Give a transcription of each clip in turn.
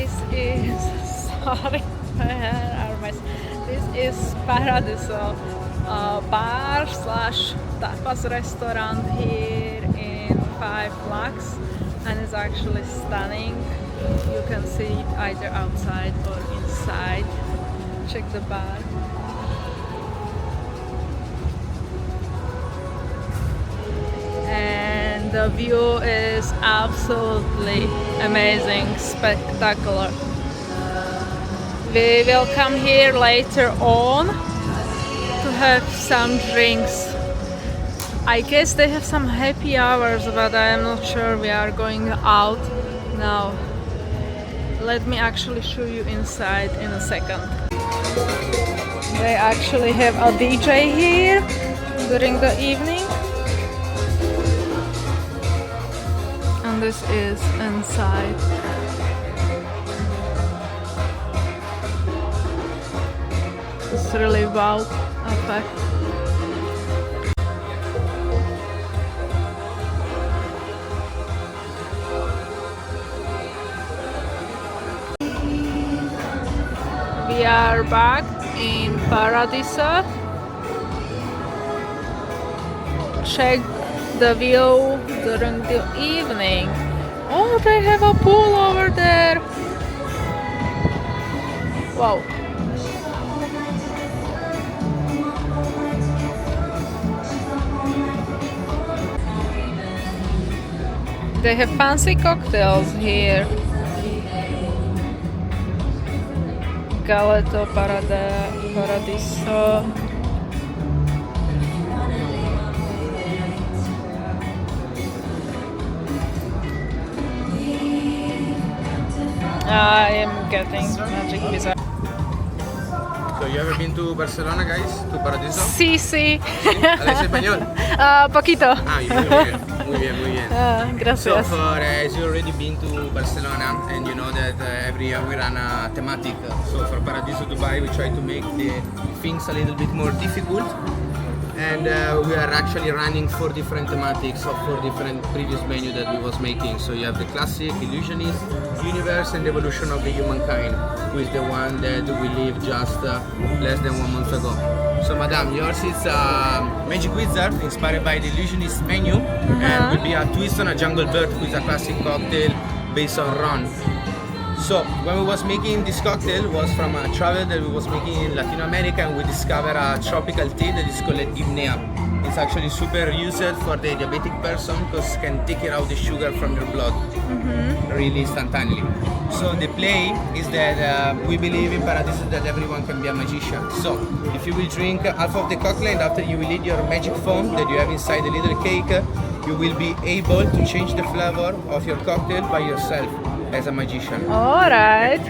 This is sorry, this is Paradiso bar slash tapas restaurant here in 5 LUXE, and it's actually stunning. You can see it either outside or inside. Check the bar. And the view is absolutely amazing, spectacular. We will come here later on to have some drinks. I guess they have some happy hours, but I am not sure. We are going out now. Let me actually show you inside in a second. They actually have a DJ here during the evening. And this is inside. It's really wow effect. We are back in Paradiso. Check the view during the evening. Oh, they have a pool over there. Wow. They have fancy cocktails here. Galeto Paradiso. I am getting magic pizza. So you ever been to Barcelona, guys? To Paradiso? Sí, sí. ¿Hablas español? Poquito. Ah, muy bien, muy bien, muy bien. Gracias. So as you already been to Barcelona, and you know that every year we run a thematic. So for Paradiso Dubai, we try to make the things a little bit more difficult. And we are actually running 4 different thematics of 4 different previous menus that we was making. So you have the classic, illusionist, universe, and evolution of the humankind, who is the one that we lived just less than 1 month ago. So madam, yours is a magic wizard inspired by the illusionist menu, and will be a twist on a jungle bird, who is a classic cocktail based on rum. So when we was making this cocktail was from a travel that we was making in Latin America, and we discovered a tropical tea that is called Imnea. It's actually super used for the diabetic person because it can take out the sugar from your blood really instantaneously. So the play is that we believe in Paradiso that everyone can be a magician. So if you will drink half of the cocktail, and after you will eat your magic foam that you have inside the little cake, you will be able to change the flavor of your cocktail by yourself as a magician. Alright.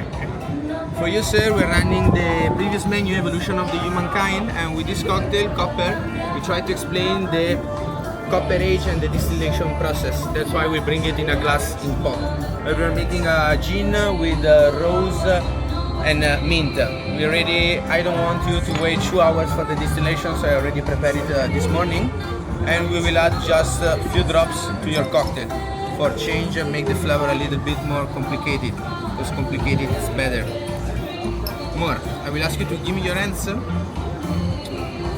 For you, sir, we're running the previous menu, Evolution of the Humankind, and with this cocktail, Copper, we try to explain the copper age and the distillation process. That's why we bring it in a glass in pot. We're making a gin with rose and mint. I don't want you to wait 2 hours for the distillation, so I already prepared it this morning. And we will add just a few drops to your cocktail for change and make the flavor a little bit more complicated, because complicated is better. More, I will ask you to give me your hands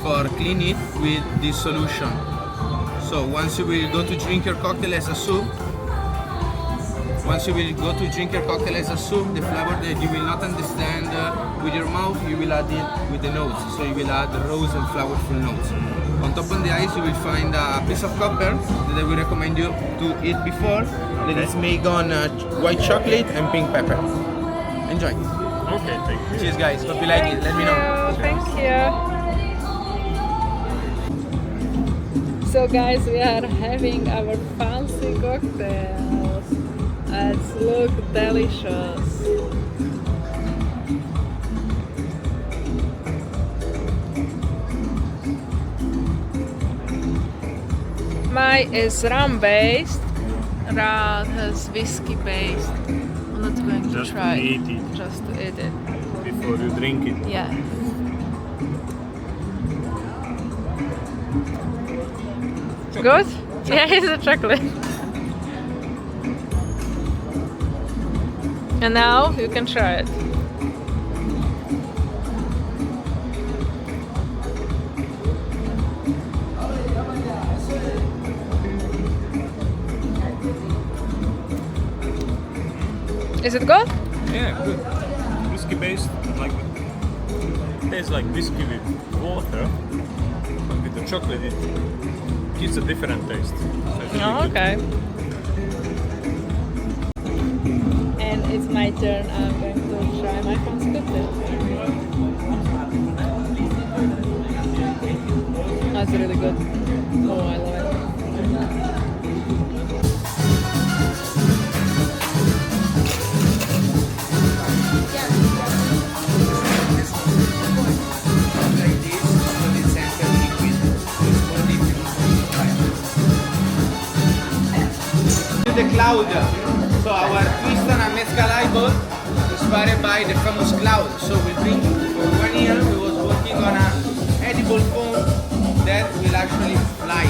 for clean it with this solution. So once you will go to drink your cocktail as a soup, the flavor that you will not understand with your mouth, you will add it with the nose. So you will add the rose and flowerful notes. On top of the ice, you will find a piece of copper that I will recommend you to eat before, that is made on white chocolate and pink pepper. Enjoy. Okay, thank you. Cheers, guys. Hope you like it. Let me know. Thank you. So guys, we are having our fancy cocktails. It looks delicious. Mine is rum based. Rad has whiskey based. I'm not going to Just try. to eat it. Just to eat it. Before you drink it. Yeah. Good? Yeah, it's a chocolate. And now you can try it. Is it good? Yeah, good. Whiskey based, like tastes like whiskey with water, but with the chocolate it gives a different taste. So it's really Oh, good. okay. And it's my turn. I'm going to try my phone's cocktail. That's really good. Oh, I love it. The cloud. So our twist on a mezcal eyeball inspired by the famous cloud. So we drink for 1 year. We was working on an edible foam that will actually fly.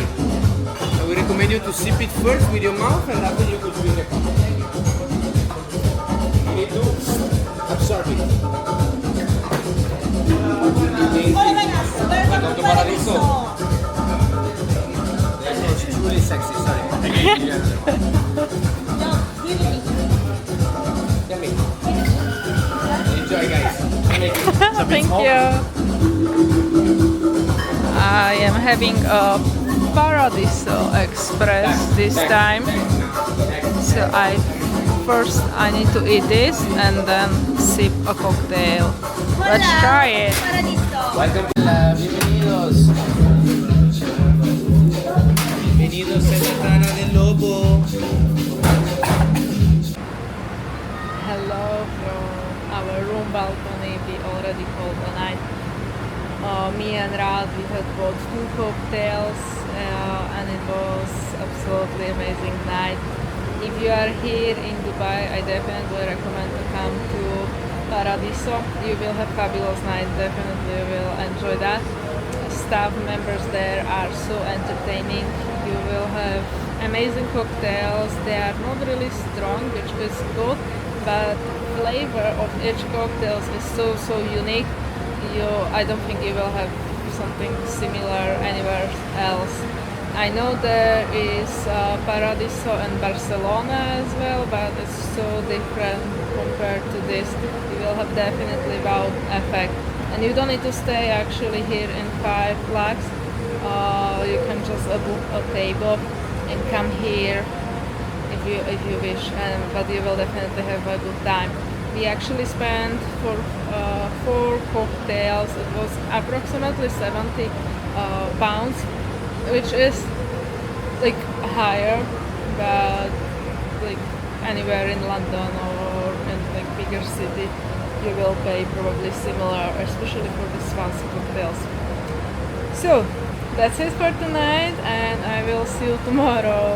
So we recommend you to sip it first with your mouth, and after you could drink the cup. You need to absorb it. Welcome to Paradiso. It's truly sexy. Sorry. Enjoy, guys. Thank you. I am having a Paradiso Express this time. So I need to eat this and then sip a cocktail. Let's try it. Welcome. Bienvenidos. Bienvenidos a la Rana del Lobo. Hello from our room balcony. We already called the night. Me and Rad, we had bought 2 cocktails and it was absolutely amazing night. If you are here in Dubai, I definitely recommend to come to Paradiso. You will have fabulous night, definitely will enjoy that. Staff members there are so entertaining. You will have amazing cocktails. They are not really strong, which is good, but flavor of each cocktail is so unique. I don't think you will have something similar anywhere else. I know there is Paradiso in Barcelona as well, but it's so different compared to this. You will have definitely wow effect. And you don't need to stay actually here in 5 LUXE. You can just book a table and come here if you wish, but you will definitely have a good time. We actually spent for 4 cocktails. It was approximately 70 pounds, which is like higher, but like anywhere in London or in like bigger city, you will pay probably similar, especially for these fancy cocktails. So that's it for tonight, and I will see you tomorrow.